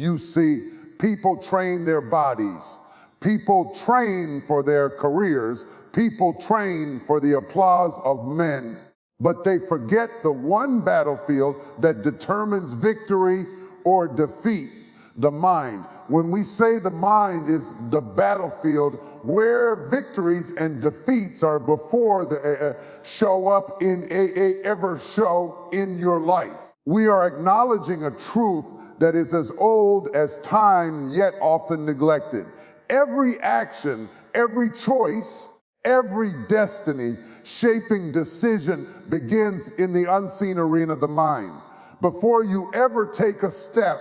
You see, people train their bodies. People train for their careers. People train for the applause of men. But they forget the one battlefield that determines victory or defeat: the mind. When we say the mind is the battlefield where victories and defeats are before they show up in ever show in your life, we are acknowledging a truth that is as old as time, yet often neglected. Every action, every choice, every destiny shaping decision begins in the unseen arena of the mind. Before you ever take a step,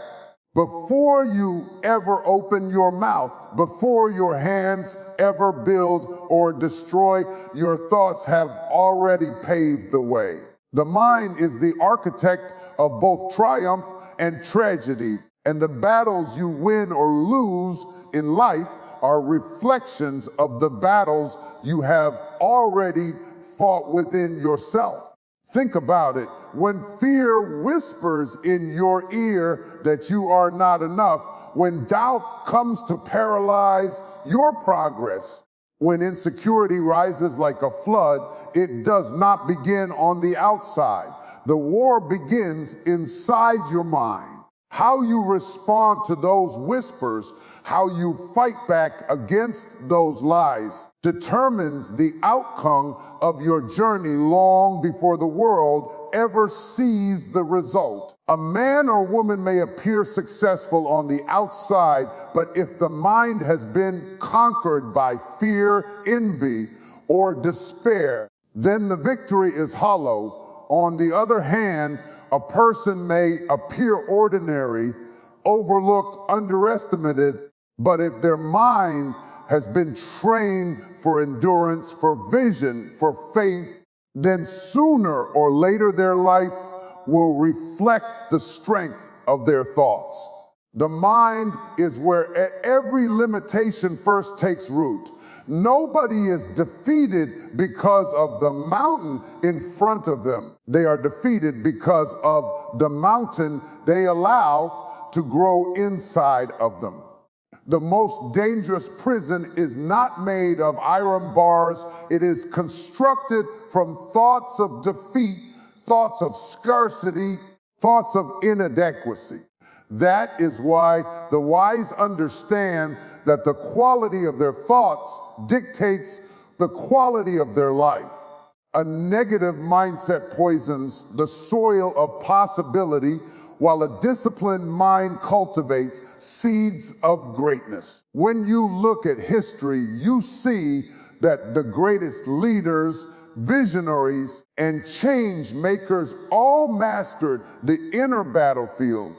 before you ever open your mouth, before your hands ever build or destroy, your thoughts have already paved the way. The mind is the architect of both triumph and tragedy, and the battles you win or lose in life are reflections of the battles you have already fought within yourself. Think about it. When fear whispers in your ear that you are not enough, when doubt comes to paralyze your progress, when insecurity rises like a flood, it does not begin on the outside. The war begins inside your mind. How you respond to those whispers, how you fight back against those lies, determines the outcome of your journey long before the world ever sees the result. A man or woman may appear successful on the outside, but if the mind has been conquered by fear, envy, or despair, then the victory is hollow. On the other hand, a person may appear ordinary, overlooked, underestimated, but if their mind has been trained for endurance, for vision, for faith, then sooner or later their life will reflect the strength of their thoughts. The mind is where every limitation first takes root. Nobody is defeated because of the mountain in front of them. They are defeated because of the mountain they allow to grow inside of them. The most dangerous prison is not made of iron bars. It is constructed from thoughts of defeat, thoughts of scarcity, thoughts of inadequacy. That is why the wise understand that the quality of their thoughts dictates the quality of their life. A negative mindset poisons the soil of possibility, while a disciplined mind cultivates seeds of greatness. When you look at history, you see that the greatest leaders, visionaries, and change makers all mastered the inner battlefield.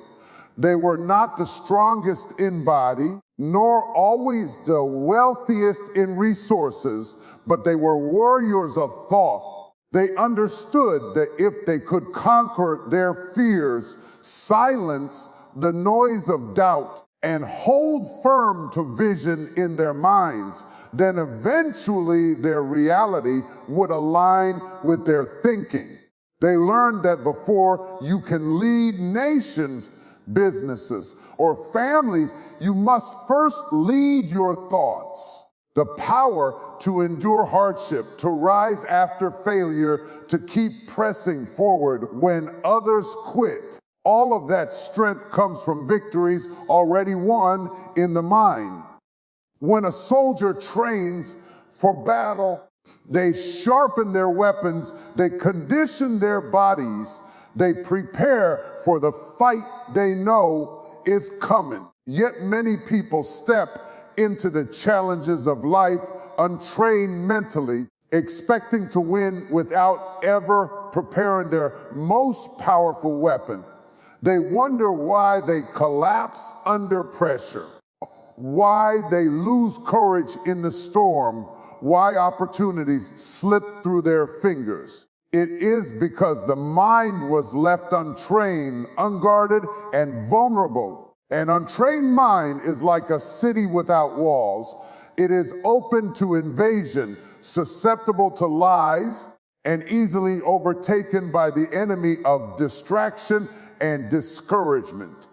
They were not the strongest in body, nor always the wealthiest in resources, but they were warriors of thought. They understood that if they could conquer their fears, silence the noise of doubt, and hold firm to vision in their minds, then eventually their reality would align with their thinking. They learned that before you can lead nations, businesses, or families, you must first lead your thoughts. The power to endure hardship, to rise after failure, to keep pressing forward when others quit. All of that strength comes from victories already won in the mind. When a soldier trains for battle, they sharpen their weapons, they condition their bodies, they prepare for the fight they know is coming. Yet many people step into the challenges of life untrained mentally, expecting to win without ever preparing their most powerful weapon. They wonder why they collapse under pressure, why they lose courage in the storm, why opportunities slip through their fingers. It is because the mind was left untrained, unguarded, and vulnerable. An untrained mind is like a city without walls. It is open to invasion, susceptible to lies, and easily overtaken by the enemy of distraction and discouragement.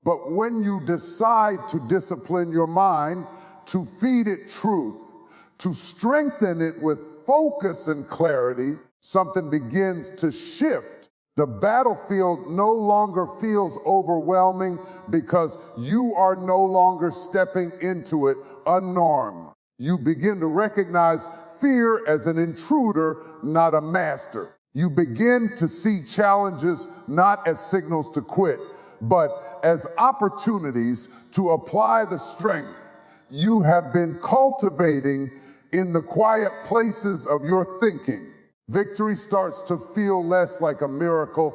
But when you decide to discipline your mind, to feed it truth, to strengthen it with focus and clarity, something begins to shift. The battlefield no longer feels overwhelming because you are no longer stepping into it unarmed. You begin to recognize fear as an intruder, not a master. You begin to see challenges not as signals to quit, but as opportunities to apply the strength you have been cultivating in the quiet places of your thinking. Victory starts to feel less like a miracle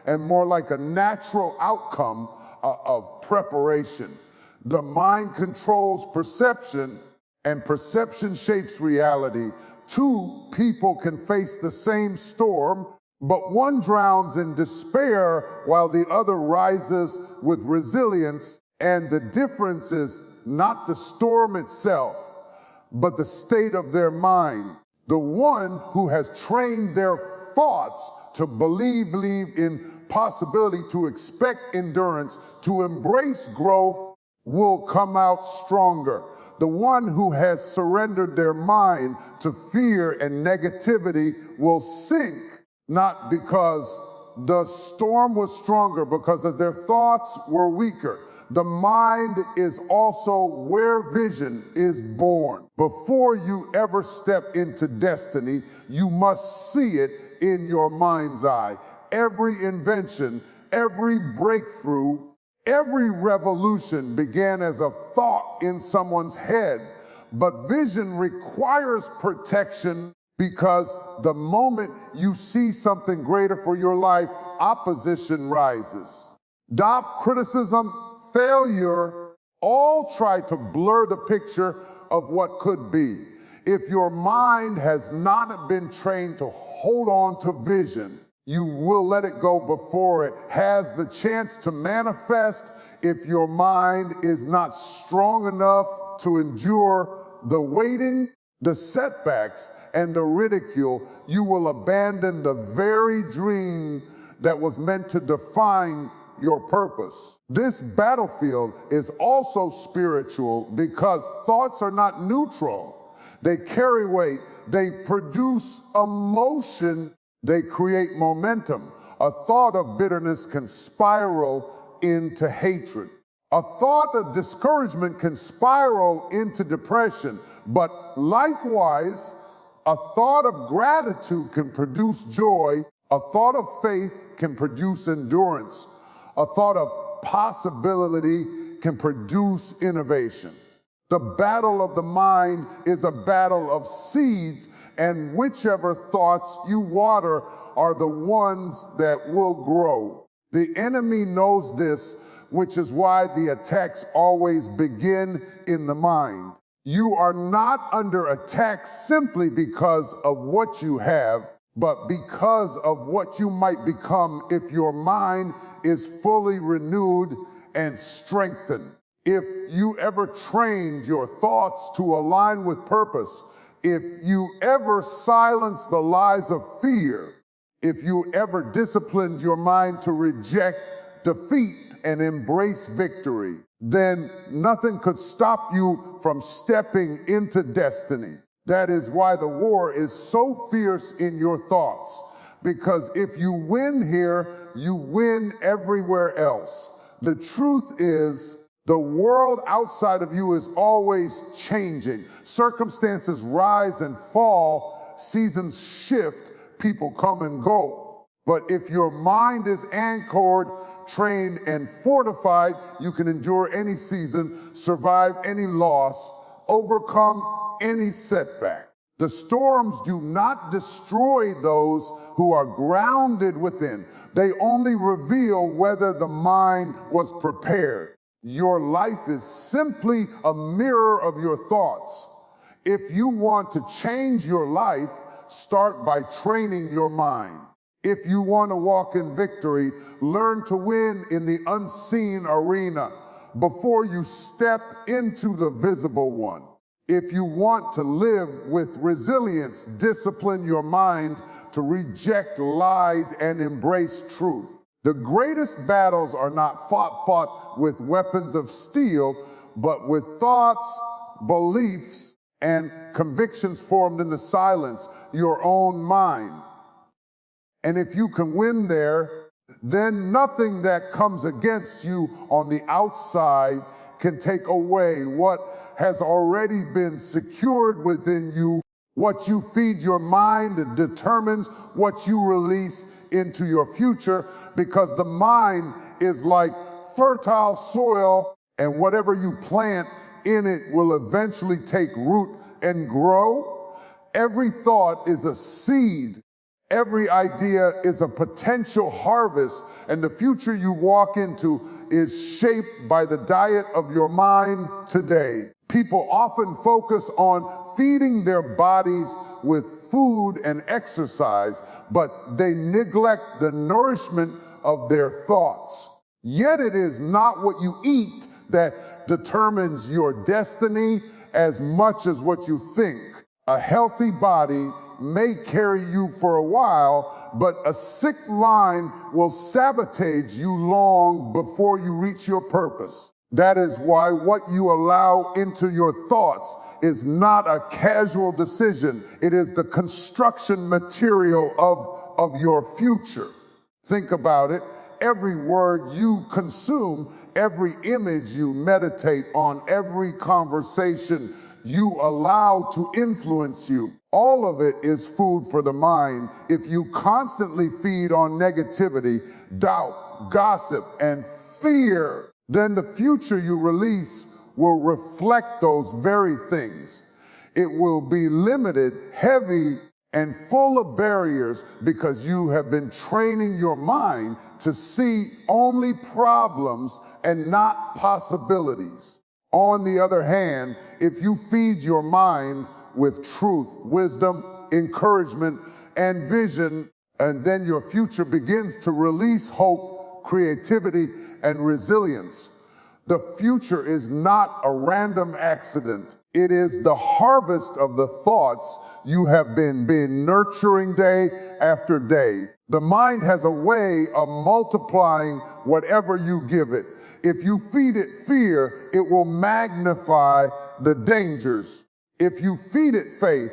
and more like a natural outcome of preparation. The mind controls perception, and perception shapes reality. Two people can face the same storm, but one drowns in despair while the other rises with resilience, and the difference is not the storm itself, but the state of their mind. The one who has trained their thoughts to believe in possibility, to expect endurance, to embrace growth, will come out stronger. The one who has surrendered their mind to fear and negativity will sink, not because the storm was stronger, because as their thoughts were weaker. The mind is also where vision is born. Before you ever step into destiny, you must see it in your mind's eye. Every invention, every breakthrough, every revolution began as a thought in someone's head. But vision requires protection because the moment you see something greater for your life, opposition rises. Doubt, criticism, failure, all try to blur the picture of what could be. If your mind has not been trained to hold on to vision, you will let it go before it has the chance to manifest. If your mind is not strong enough to endure the waiting, the setbacks, and the ridicule, you will abandon the very dream that was meant to define your purpose. This battlefield is also spiritual because thoughts are not neutral. They carry weight, they produce emotion, they create momentum. A thought of bitterness can spiral into hatred. A thought of discouragement can spiral into depression, but likewise, a thought of gratitude can produce joy. A thought of faith can produce endurance. A thought of possibility can produce innovation. The battle of the mind is a battle of seeds, and whichever thoughts you water are the ones that will grow. The enemy knows this, which is why the attacks always begin in the mind. You are not under attack simply because of what you have, but because of what you might become if your mind is fully renewed and strengthened. If you ever trained your thoughts to align with purpose, if you ever silenced the lies of fear, if you ever disciplined your mind to reject defeat and embrace victory, then nothing could stop you from stepping into destiny. That is why the war is so fierce in your thoughts, because if you win here, you win everywhere else. The truth is, the world outside of you is always changing. Circumstances rise and fall, seasons shift, people come and go. But if your mind is anchored, trained, and fortified, you can endure any season, survive any loss, overcome any setback. The storms do not destroy those who are grounded within. They only reveal whether the mind was prepared. Your life is simply a mirror of your thoughts. If you want to change your life, start by training your mind. If you want to walk in victory, learn to win in the unseen arena before you step into the visible one. If you want to live with resilience, discipline your mind to reject lies and embrace truth. The greatest battles are not fought with weapons of steel, but with thoughts, beliefs, and convictions formed in the silence, your own mind. And if you can win there, then nothing that comes against you on the outside can take away what has already been secured within you. What you feed your mind determines what you release into your future, because the mind is like fertile soil, and whatever you plant in it will eventually take root and grow. Every thought is a seed. Every idea is a potential harvest, and the future you walk into is shaped by the diet of your mind today. People often focus on feeding their bodies with food and exercise, but they neglect the nourishment of their thoughts. Yet it is not what you eat that determines your destiny as much as what you think. A healthy body may carry you for a while, but a sick mind will sabotage you long before you reach your purpose. That is why what you allow into your thoughts is not a casual decision. It is the construction material of your future. Think about it. Every word you consume, every image you meditate on, every conversation you allow to influence you, all of it is food for the mind. If you constantly feed on negativity, doubt, gossip, and fear, then the future you release will reflect those very things. It will be limited, heavy, and full of barriers, because you have been training your mind to see only problems and not possibilities. On the other hand, if you feed your mind with truth, wisdom, encouragement, and vision, and then your future begins to release hope, creativity, and resilience. The future is not a random accident. It is the harvest of the thoughts you have been nurturing day after day. The mind has a way of multiplying whatever you give it. If you feed it fear, it will magnify the dangers. If you feed it faith,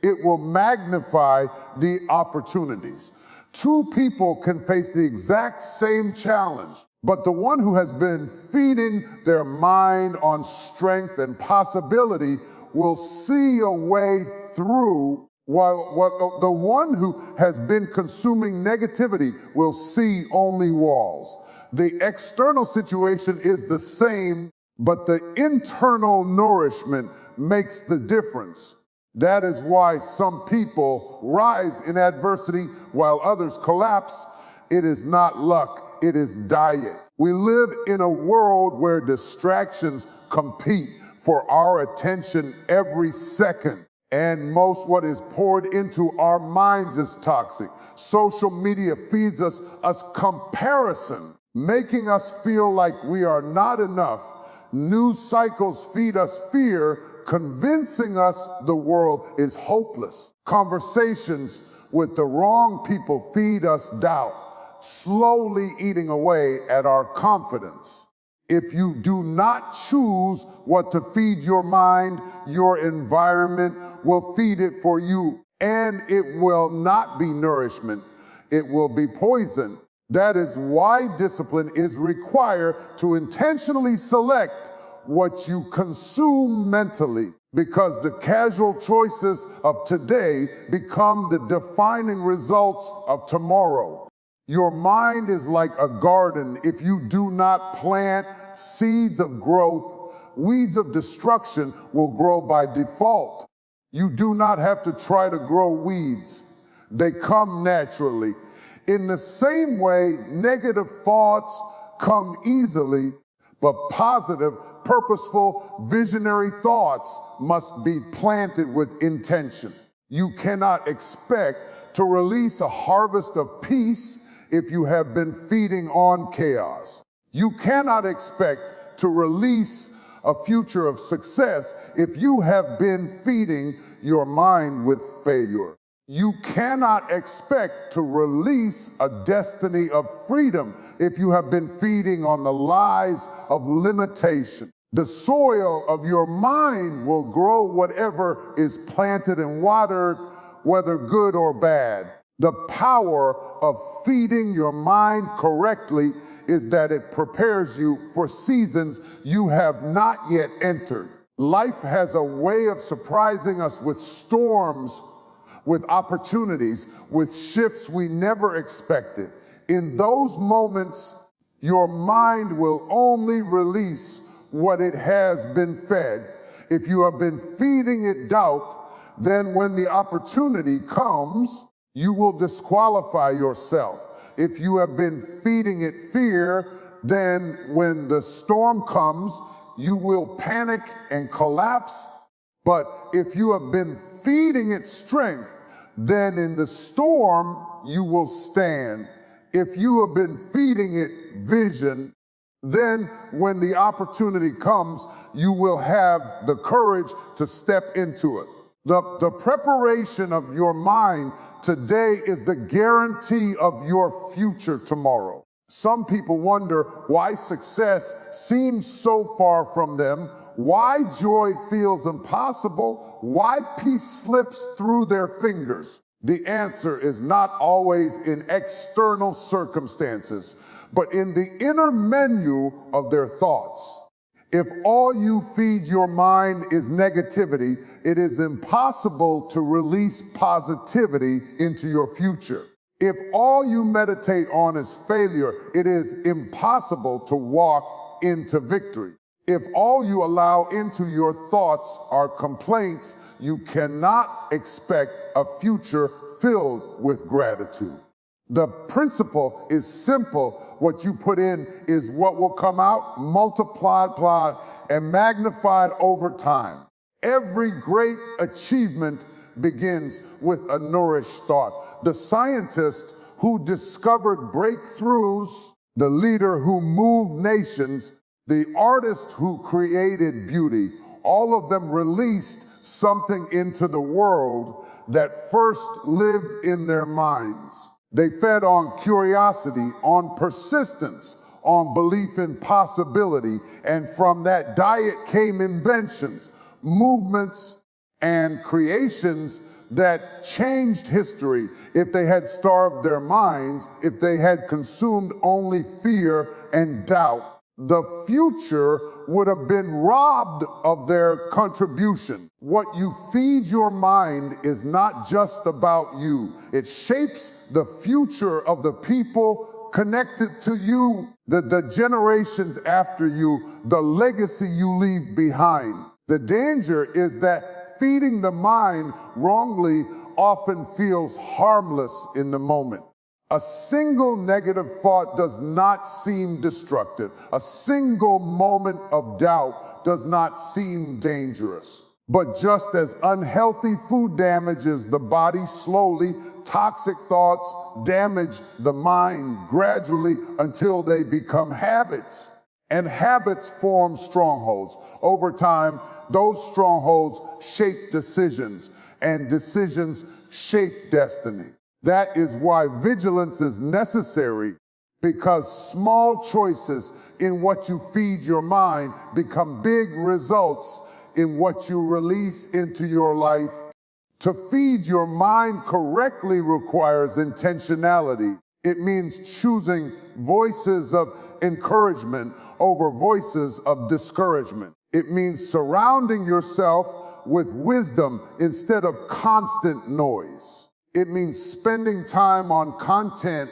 it will magnify the opportunities. Two people can face the exact same challenge, but the one who has been feeding their mind on strength and possibility will see a way through, while the one who has been consuming negativity will see only walls. The external situation is the same, but the internal nourishment makes the difference. That is why some people rise in adversity while others collapse. It is not luck, it is diet. We live in a world where distractions compete for our attention every second. And most what is poured into our minds is toxic. Social media feeds us comparison, making us feel like we are not enough. News cycles feed us fear, convincing us the world is hopeless. Conversations with the wrong people feed us doubt, slowly eating away at our confidence. If you do not choose what to feed your mind, your environment will feed it for you, and it will not be nourishment. It will be poison. That is why discipline is required to intentionally select what you consume mentally, because the casual choices of today become the defining results of tomorrow. Your mind is like a garden. If you do not plant seeds of growth, weeds of destruction will grow by default. You do not have to try to grow weeds. They come naturally. In the same way, negative thoughts come easily, but positive, purposeful, visionary thoughts must be planted with intention. You cannot expect to release a harvest of peace if you have been feeding on chaos. You cannot expect to release a future of success if you have been feeding your mind with failure. You cannot expect to release a destiny of freedom if you have been feeding on the lies of limitation. The soil of your mind will grow whatever is planted and watered, whether good or bad. The power of feeding your mind correctly is that it prepares you for seasons you have not yet entered. Life has a way of surprising us with storms, with opportunities, with shifts we never expected. In those moments, your mind will only release what it has been fed. If you have been feeding it doubt, then when the opportunity comes, you will disqualify yourself. If you have been feeding it fear, then when the storm comes, you will panic and collapse. But if you have been feeding it strength, then in the storm, you will stand. If you have been feeding it vision, then when the opportunity comes, you will have the courage to step into it. The preparation of your mind today is the guarantee of your future tomorrow. Some people wonder why success seems so far from them, why joy feels impossible, why peace slips through their fingers. The answer is not always in external circumstances, but in the inner menu of their thoughts. If all you feed your mind is negativity, it is impossible to release positivity into your future. If all you meditate on is failure, it is impossible to walk into victory. If all you allow into your thoughts are complaints, you cannot expect a future filled with gratitude. The principle is simple. What you put in is what will come out, multiplied and magnified over time. Every great achievement begins with a nourished thought. The scientist who discovered breakthroughs, the leader who moved nations, the artist who created beauty, all of them released something into the world that first lived in their minds. They fed on curiosity, on persistence, on belief in possibility, and from that diet came inventions, movements, and creations that changed history. If they had starved their minds, if they had consumed only fear and doubt, the future would have been robbed of their contribution. What you feed your mind is not just about you. It shapes the future of the people connected to you, the generations after you, the legacy you leave behind. The danger is that feeding the mind wrongly often feels harmless in the moment. A single negative thought does not seem destructive. A single moment of doubt does not seem dangerous. But just as unhealthy food damages the body slowly, toxic thoughts damage the mind gradually until they become habits. And habits form strongholds. Over time, those strongholds shape decisions, and decisions shape destiny. That is why vigilance is necessary, because small choices in what you feed your mind become big results in what you release into your life. To feed your mind correctly requires intentionality. It means choosing voices of encouragement over voices of discouragement. It means surrounding yourself with wisdom instead of constant noise. It means spending time on content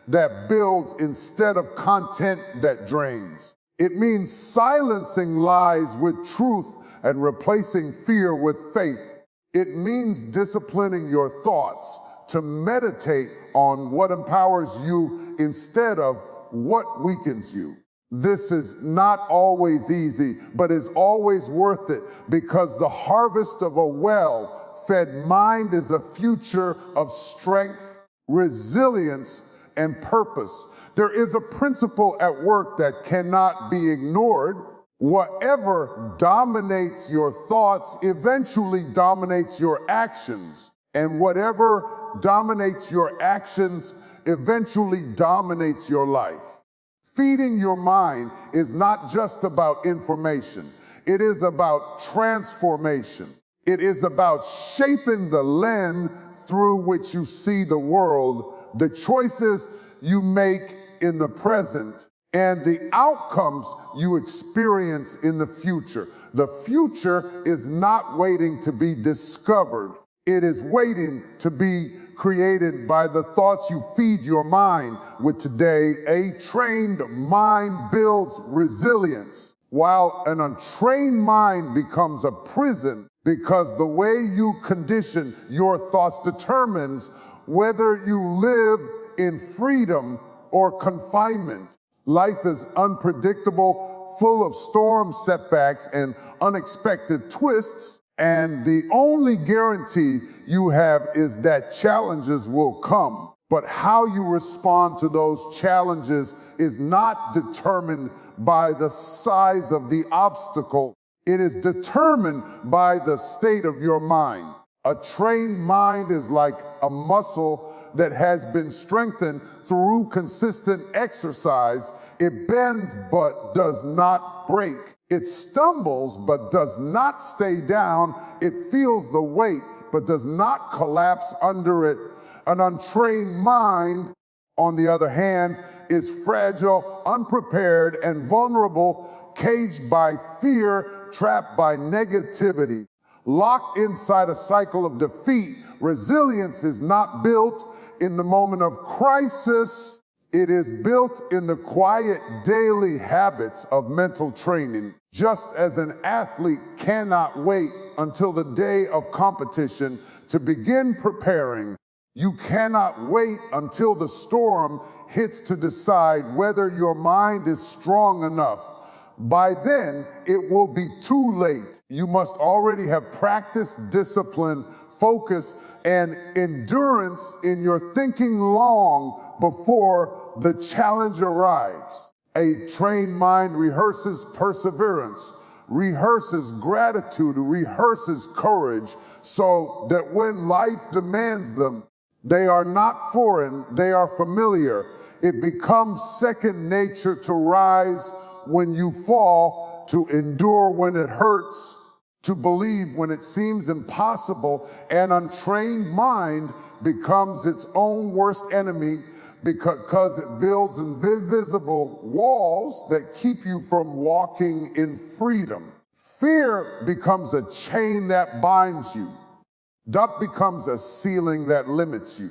that builds instead of content that drains. It means silencing lies with truth and replacing fear with faith. It means disciplining your thoughts to meditate on what empowers you instead of what weakens you. This is not always easy, but is always worth it, because the harvest of a well-fed mind is a future of strength, resilience, and purpose. There is a principle at work that cannot be ignored. Whatever dominates your thoughts eventually dominates your actions. And whatever dominates your actions eventually dominates your life. Feeding your mind is not just about information. It is about transformation. It is about shaping the lens through which you see the world, the choices you make in the present, and the outcomes you experience in the future. The future is not waiting to be discovered. It is waiting to be created by the thoughts you feed your mind with today. A trained mind builds resilience, while an untrained mind becomes a prison, because the way you condition your thoughts determines whether you live in freedom or confinement. Life is unpredictable, full of storms, setbacks, and unexpected twists, and the only guarantee you have is that challenges will come. But how you respond to those challenges is not determined by the size of the obstacle. It is determined by the state of your mind. A trained mind is like a muscle that has been strengthened through consistent exercise. It bends but does not break. It stumbles but does not stay down. It feels the weight but does not collapse under it. An untrained mind, on the other hand, is fragile, unprepared, and vulnerable, caged by fear, trapped by negativity, locked inside a cycle of defeat. Resilience is not built in the moment of crisis. It is built in the quiet daily habits of mental training. Just as an athlete cannot wait until the day of competition to begin preparing, you cannot wait until the storm hits to decide whether your mind is strong enough. By then, it will be too late. You must already have practiced, discipline, focus, and endurance in your thinking long before the challenge arrives. A trained mind rehearses perseverance, rehearses gratitude, rehearses courage, so that when life demands them, they are not foreign, they are familiar. It becomes second nature to rise when you fall, to endure when it hurts, to believe when it seems impossible. An untrained mind becomes its own worst enemy because it builds invisible walls that keep you from walking in freedom. Fear becomes a chain that binds you. Doubt becomes a ceiling that limits you.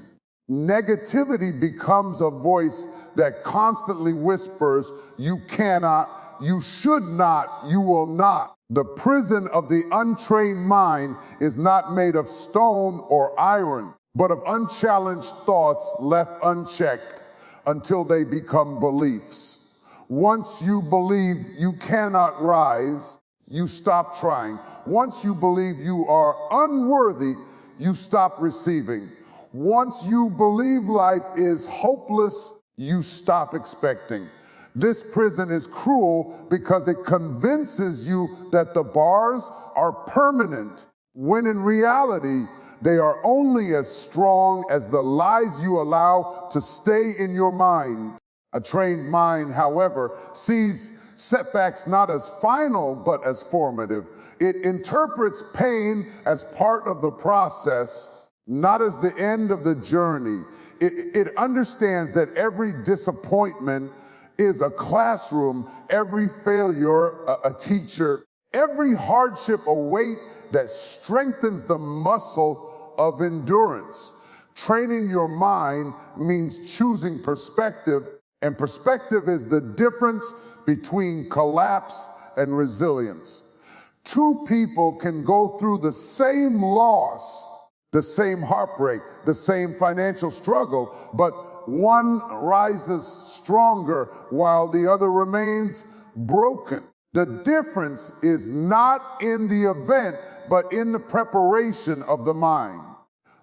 Negativity becomes a voice that constantly whispers, you cannot, you should not, you will not. The prison of the untrained mind is not made of stone or iron, but of unchallenged thoughts left unchecked until they become beliefs. Once you believe you cannot rise, you stop trying. Once you believe you are unworthy, you stop receiving. Once you believe life is hopeless, you stop expecting. This prison is cruel because it convinces you that the bars are permanent, when in reality, they are only as strong as the lies you allow to stay in your mind. A trained mind, however, sees setbacks not as final, but as formative. It interprets pain as part of the process, not as the end of the journey. It understands that every disappointment is a classroom, every failure a teacher, every hardship a weight that strengthens the muscle of endurance. Training your mind means choosing perspective, and perspective is the difference between collapse and resilience. Two people can go through the same loss, the same heartbreak, the same financial struggle, but one rises stronger while the other remains broken. The difference is not in the event, but in the preparation of the mind.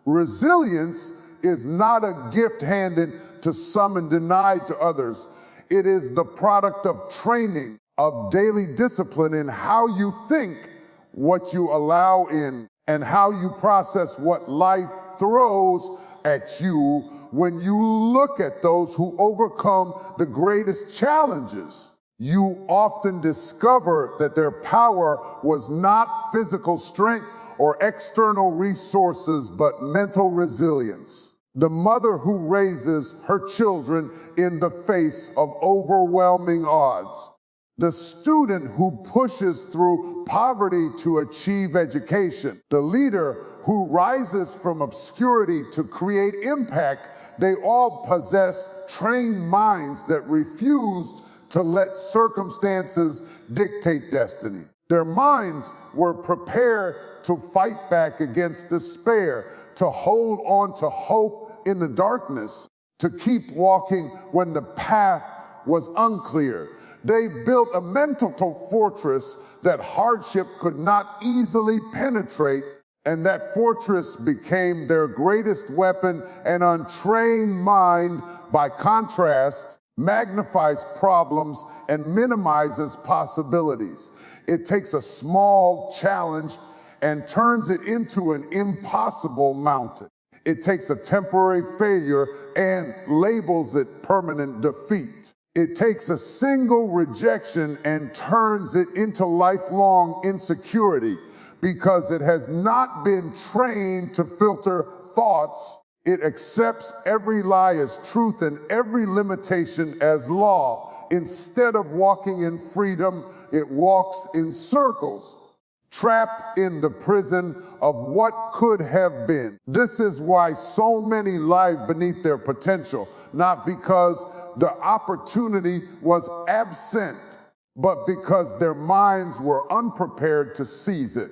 Resilience is not a gift handed to some and denied to others. It is the product of training, of daily discipline in how you think, what you allow in, and how you process what life throws at you when you look at those who overcome the greatest challenges. You often discover that their power was not physical strength or external resources, but mental resilience. The mother who raises her children in the face of overwhelming odds. The student who pushes through poverty to achieve education. The leader who rises from obscurity to create impact. They all possess trained minds that refused to let circumstances dictate destiny. Their minds were prepared to fight back against despair, to hold on to hope in the darkness, to keep walking when the path was unclear. They built a mental fortress that hardship could not easily penetrate, and that fortress became their greatest weapon. An untrained mind, by contrast, magnifies problems and minimizes possibilities. It takes a small challenge and turns it into an impossible mountain. It takes a temporary failure and labels it permanent defeat. It takes a single rejection and turns it into lifelong insecurity because it has not been trained to filter thoughts. It accepts every lie as truth and every limitation as law. Instead of walking in freedom, it walks in circles, trapped in the prison of what could have been. This is why so many live beneath their potential, not because the opportunity was absent, but because their minds were unprepared to seize it.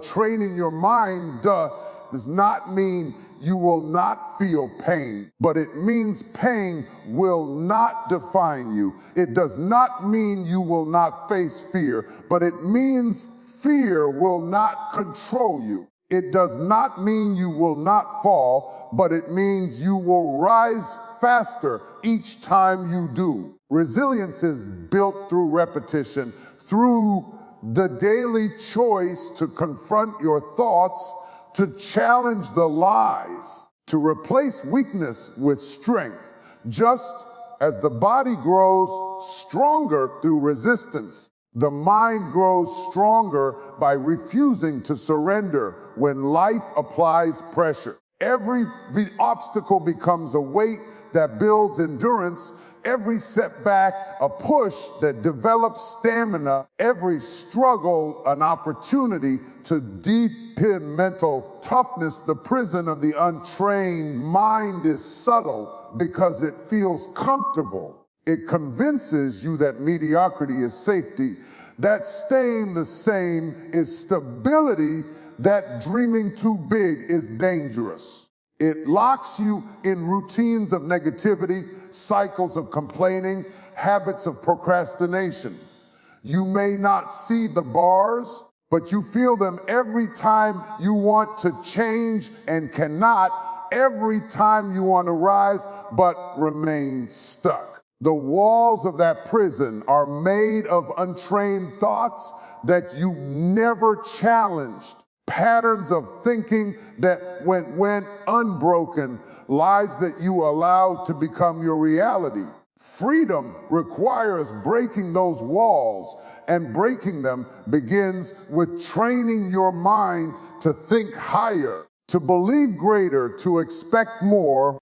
Training your mind does not mean you will not feel pain, but it means pain will not define you. It does not mean you will not face fear, but it means fear will not control you. It does not mean you will not fall, but it means you will rise faster each time you do. Resilience is built through repetition, through the daily choice to confront your thoughts, to challenge the lies, to replace weakness with strength. Just as the body grows stronger through resistance, the mind grows stronger by refusing to surrender when life applies pressure. Every obstacle becomes a weight that builds endurance. Every setback, a push that develops stamina. Every struggle, an opportunity to deepen mental toughness. The prison of the untrained mind is subtle because it feels comfortable. It convinces you that mediocrity is safety, that staying the same is stability, that dreaming too big is dangerous. It locks you in routines of negativity, cycles of complaining, habits of procrastination. You may not see the bars, but you feel them every time you want to change and cannot, every time you want to rise but remain stuck. The walls of that prison are made of untrained thoughts that you never challenged. Patterns of thinking that went unbroken, lies that you allowed to become your reality. Freedom requires breaking those walls, and breaking them begins with training your mind to think higher, to believe greater, to expect more.